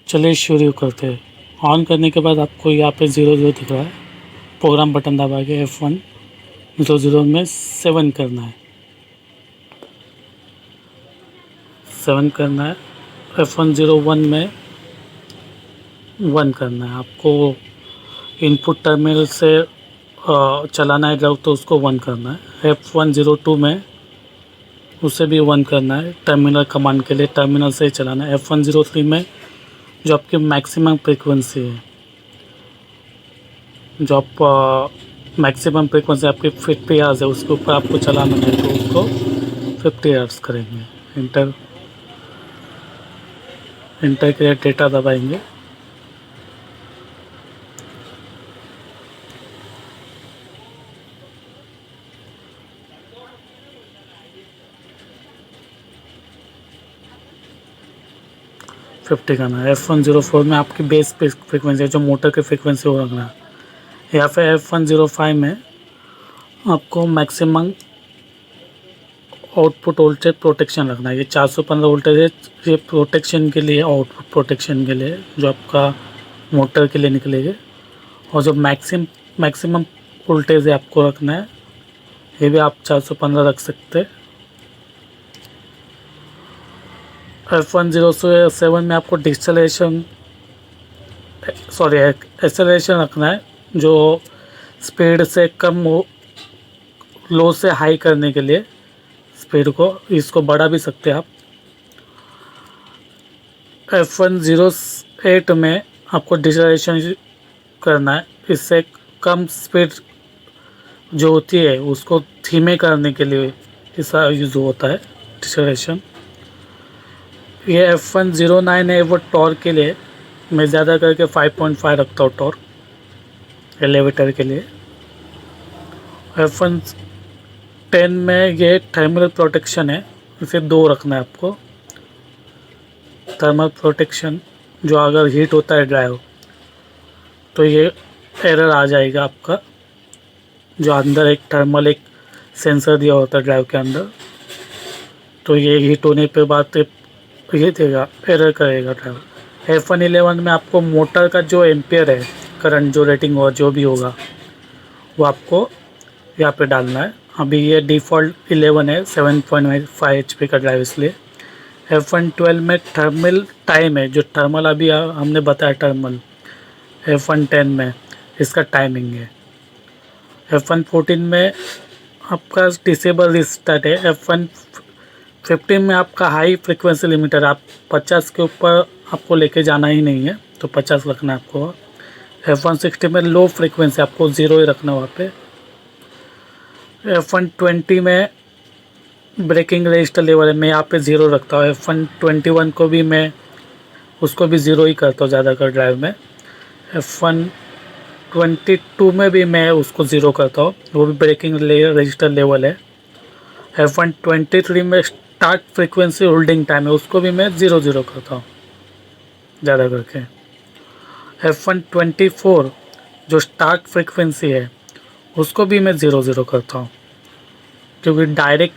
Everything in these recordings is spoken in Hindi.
चलिए शुरू करते हैं। ऑन करने के बाद आपको यहाँ पे 00 दिख रहा है। प्रोग्राम बटन दबा के F1 00 में 7 करना है। 7 करना है। F1 01 में 1 करना है। आपको इनपुट टर्मिनल से चलाना है जब तो उसको 1 करना है। F1 02 में उसे भी 1 करना है। टर्मिनल कमांड के लिए टर्मिनल से ही चलाना है। F1 03 में जो आपकी मैक्सिमम फ्रीक्वेंसी है, जो आप मैक्सिमम फ्रीक्वेंसी आपकी 50 हर्ट्ज़ है, उसके ऊपर आपको चलाना है तो उसको 50 हर्ट्ज़ करेंगे। इंटर के लिए डेटा दबाएंगे। फिफ्टी करना है। F104 में आपकी बेस फ्रीक्वेंसी है, जो मोटर की फ्रीक्वेंसी वो रखना है। या फिर F105 में आपको मैक्सिमम आउटपुट वोल्टेज प्रोटेक्शन रखना है। ये 415 वोल्टेज है, ये प्रोटेक्शन के लिए, आउटपुट प्रोटेक्शन के लिए जो आपका मोटर के लिए निकलेगी। और जो मैक्सिमम वोल्टेज है आपको रखना है, ये भी आप 415 रख सकते हैं। F107 में आपको एक्सेलरेशन रखना है, जो स्पीड से कम हो, लो से हाई करने के लिए स्पीड को, इसको बढ़ा भी सकते हैं आप। F108 में आपको डिसेलेरेशन करना है, इससे कम स्पीड जो होती है उसको धीमे करने के लिए इसका यूज़ होता है डिसेलेरेशन। ये F109 है, वो टॉर्क के लिए मैं ज़्यादा करके 5.5 रखता हूँ टॉर्क एलिवेटर के लिए। F110 में ये थर्मल प्रोटेक्शन है, इसे 2 रखना है आपको। थर्मल प्रोटेक्शन, जो अगर हीट होता है ड्राइव तो ये एरर आ जाएगा आपका, जो अंदर एक थर्मल एक सेंसर दिया होता है ड्राइव के अंदर, तो ये हीट होने पे बाद ये देगा, एरर करेगा ड्राइव। F111 में आपको मोटर का जो एम्पियर है, करंट जो रेटिंग होगा, जो भी होगा वो आपको यहाँ पे डालना है। अभी ये डिफ़ॉल्ट 11 है, 7.5 HP का ड्राइव, इसलिए। F112 में थर्मल टाइम है, जो थर्मल अभी हमने बताया थर्मल F110 में इसका टाइमिंग है। F114 में आपका डिसेबल रिस्टार्ट है। F115 में आपका हाई फ्रिक्वेंसी लिमिटर, आप 50 के ऊपर आपको लेके जाना ही नहीं है, तो 50 रखना है आपको। F160 में लो फ्रिक्वेंसी आपको 0 ही रखना है वहाँ पे। F120 में ब्रेकिंग रजिस्टर लेवल है, मैं यहाँ पे 0 रखता हूँ। F121 को भी मैं उसको भी 0 ही करता हूँ ज़्यादातर ड्राइव में। F122 में भी मैं उसको 0 करता हूँ, वो भी ब्रेकिंग रजिस्टर लेवल है। F123 में स्टार्ट फ्रीक्वेंसी होल्डिंग टाइम है, उसको भी मैं 0 करता हूँ ज़्यादा करके। F124 जो स्टार्ट फ्रीक्वेंसी है उसको भी मैं 0 करता हूँ, क्योंकि डायरेक्ट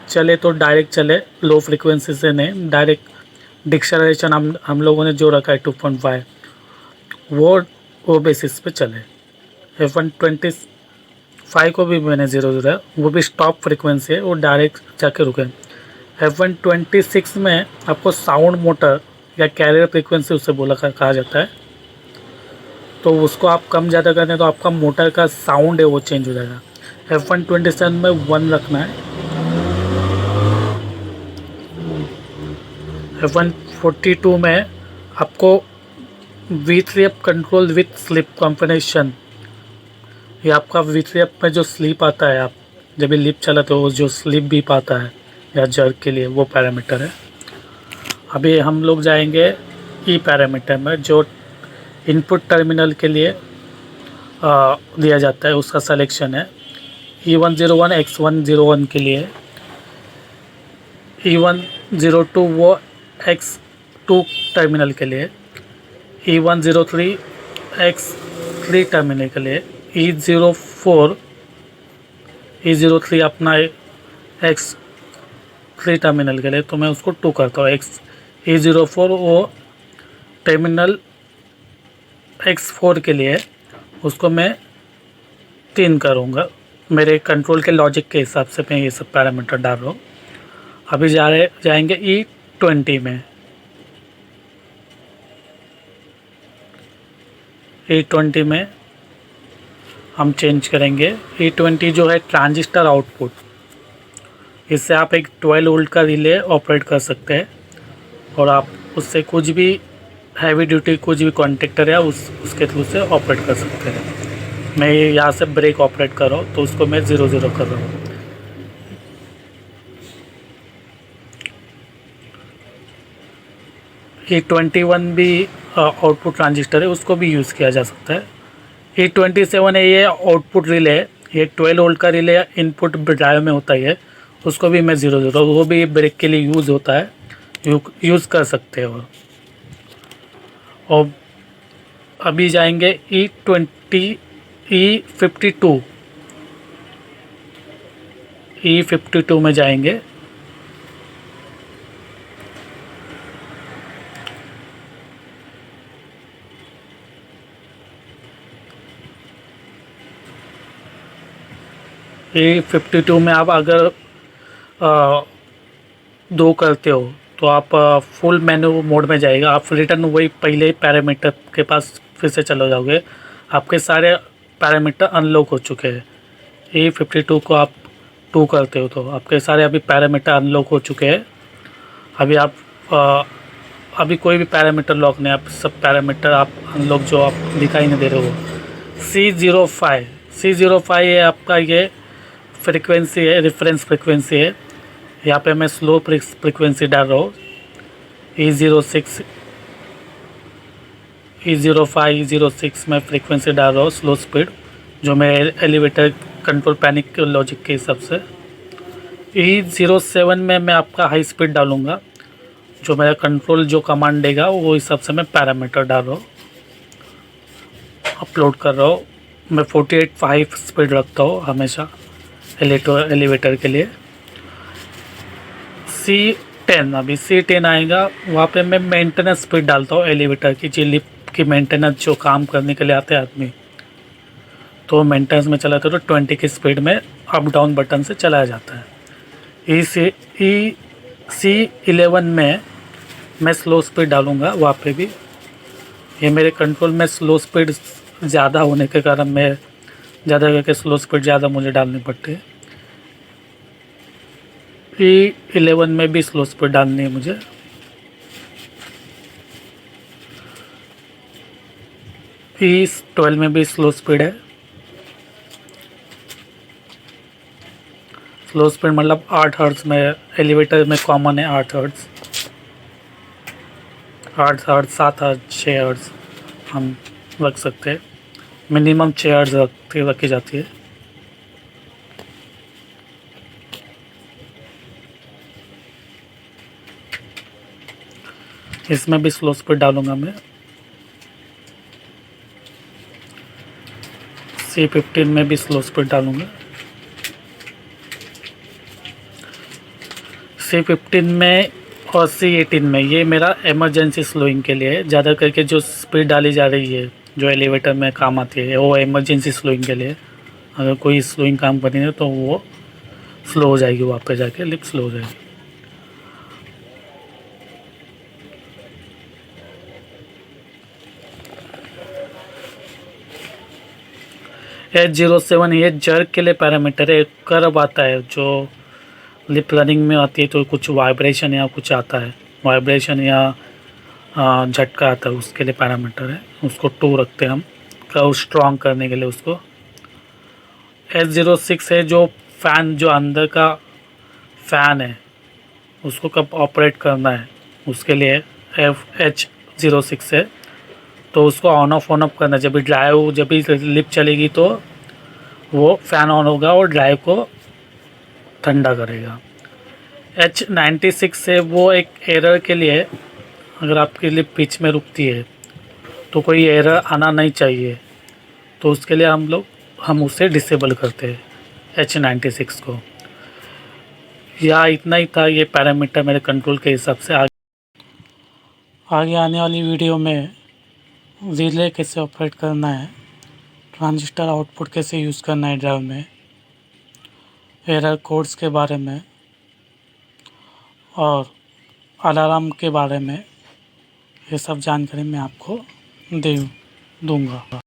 चले तो डायरेक्ट चले, लो फ्रीक्वेंसी से नहीं, डायरेक्ट डिक्शनरेशन हम लोगों ने जो रखा है 2.5 वो बेसिस पे चले। F125 को भी मैंने 0 है, वो भी स्टॉप फ्रीक्वेंसी है, वो डायरेक्ट जाके रुके। F126 में आपको साउंड मोटर या कैरियर फ्रीक्वेंसी उसे कहा जाता है, तो उसको आप कम ज़्यादा करने तो आपका मोटर का साउंड है वो चेंज हो जाएगा। F127 में 1 रखना है। F142 में आपको V3F control with sleep combination, ये आपका V3F में जो स्लीप आता है, आप जब भी लिप चलाते हो जो स्लीप भी पाता है या जर्क के लिए, वो पैरामीटर है। अभी हम लोग जाएंगे ई पैरामीटर में, जो इनपुट टर्मिनल के लिए दिया जाता है, उसका सिलेक्शन है। E101 X101 के लिए, E102 वो X2 टर्मिनल के लिए, E103 X3 टर्मिनल के लिए, E03 अपना X3 टर्मिनल के लिए, तो मैं उसको 2 करता हूँ। E04 वो टर्मिनल X4 के लिए उसको मैं 3 करूँगा। मेरे कंट्रोल के लॉजिक के हिसाब से मैं ये सब पैरामीटर डाल रहा हूँ। अभी जाएंगे E20 में। E20 में हम चेंज करेंगे। E20 जो है ट्रांजिस्टर आउटपुट, इससे आप एक 12 वोल्ट का रिले ऑपरेट कर सकते हैं और आप उससे कुछ भी हैवी ड्यूटी कुछ भी कॉन्टेक्टर है उसके थ्रू से ऑपरेट कर सकते हैं। मैं यहाँ से ब्रेक ऑपरेट कर रहा हूँ तो उसको मैं 0 कर रहा हूँ। E21 भी आउटपुट ट्रांजिस्टर है, उसको भी यूज़ किया जा सकता है। E27 है, ये आउटपुट रिले है, ये 12 वोल्ट का रिले इनपुट ड्राइव में होता ही है, उसको भी मैं 0 वो भी ब्रेक के लिए यूज़ होता है, यूज़ कर सकते हो। और अभी जाएंगे E52 में जाएंगे। E52 में आप अगर 2 करते हो तो आप फुल मेनू मोड में जाएगा, आप रिटर्न वही पहले पैरामीटर के पास फिर से चले जाओगे। आपके सारे पैरामीटर अनलॉक हो चुके हैं। E52 को आप 2 करते हो तो आपके सारे अभी पैरामीटर अनलॉक हो चुके हैं। अभी आप अभी कोई भी पैरामीटर लॉक नहीं, आप सब पैरामीटर आप अनलॉक जो आप दिखाई नहीं दे रहे हो। C05 है आपका, ये फ्रिक्वेंसी है, रेफरेंस फ्रिक्वेंसी है। यहाँ पे मैं स्लो फ्रिक्वेंसी डाल रहा हूँ। E06 E06 में फ्रिक्वेंसी डाल रहा हूँ, स्लो स्पीड, जो मैं एलिवेटर कंट्रोल पैनिक लॉजिक के हिसाब से। E07 में मैं आपका हाई स्पीड डालूँगा, जो मेरा कंट्रोल जो कमांड देगा वो हिसाब से मैं पैरामीटर डाल रहा हूँ, अपलोड कर रहा हूँ। मैं 48.5 स्पीड रखता हूँ हमेशा एलिवेटर के लिए। C10, अभी C10 आएगा, वहाँ पे मैं मेंटेनेंस स्पीड डालता हूँ एलिवेटर की, जो लिफ्ट की मेंटेनेंस जो काम करने के लिए आते हैं आदमी, तो मेंटेनेंस में चलाते तो 20 की स्पीड में अप डाउन बटन से चलाया जाता है। C11 में मैं स्लो स्पीड डालूँगा, वहाँ पे भी ये मेरे कंट्रोल में स्लो स्पीड ज़्यादा होने के कारण मैं ज़्यादा करके स्लो स्पीड ज़्यादा मुझे डालनी पड़ती है। E11 में भी स्लो स्पीड डालनी है मुझे। E12 में भी स्लो स्पीड है। स्लो स्पीड मतलब 8 हर्ट्ज़ में, एलिवेटर में कॉमन है 8 हर्ट्ज़, 8 हर्ट्ज़, 7 हर्ट्ज़, 6 हर्ट्ज़ हम रख सकते हैं। मिनिमम 6 हर्ट्ज़ रखी जाती है। इसमें भी स्लो स्पीड डालूंगा मैं। C15 में भी स्लो स्पीड डालूंगा। C15 में और C18 में ये मेरा इमरजेंसी स्लोइंग के लिए है। ज़्यादा करके जो स्पीड डाली जा रही है जो एलिवेटर में काम आती है वो इमरजेंसी स्लोइंग के लिए। अगर कोई स्लोइंग काम करनी है तो वो स्लो हो जाएगी, वहाँ पे जाके लिफ्ट स्लो हो जाएगी। H07 ये जर्क के लिए पैरामीटर है, कर्व आता है जो लिप रनिंग में आती है तो कुछ वाइब्रेशन या कुछ आता है, वाइब्रेशन या झटका आता है, उसके लिए पैरामीटर है। उसको 2 रखते हैं हम, कर्व स्ट्रॉन्ग करने के लिए उसको। H06 है जो फ़ैन, जो अंदर का फ़ैन है उसको कब ऑपरेट करना है उसके लिए H06 है। तो उसको ऑन ऑफ करना, जब भी लिप चलेगी तो वो फ़ैन ऑन होगा और ड्राइव को ठंडा करेगा। H96 है वो एक एरर के लिए, अगर आपकी लिप पिच में रुकती है तो कोई एरर आना नहीं चाहिए, तो उसके लिए हम उसे डिसेबल करते हैं H96 को। या इतना ही था ये पैरामीटर मेरे कंट्रोल के हिसाब से। आगे आने वाली वीडियो में रिले कैसे ऑपरेट करना है, ट्रांजिस्टर आउटपुट कैसे यूज़ करना है ड्राइव में, एरर कोड्स के बारे में और अलार्म के बारे में, ये सब जानकारी मैं आपको दूँगा।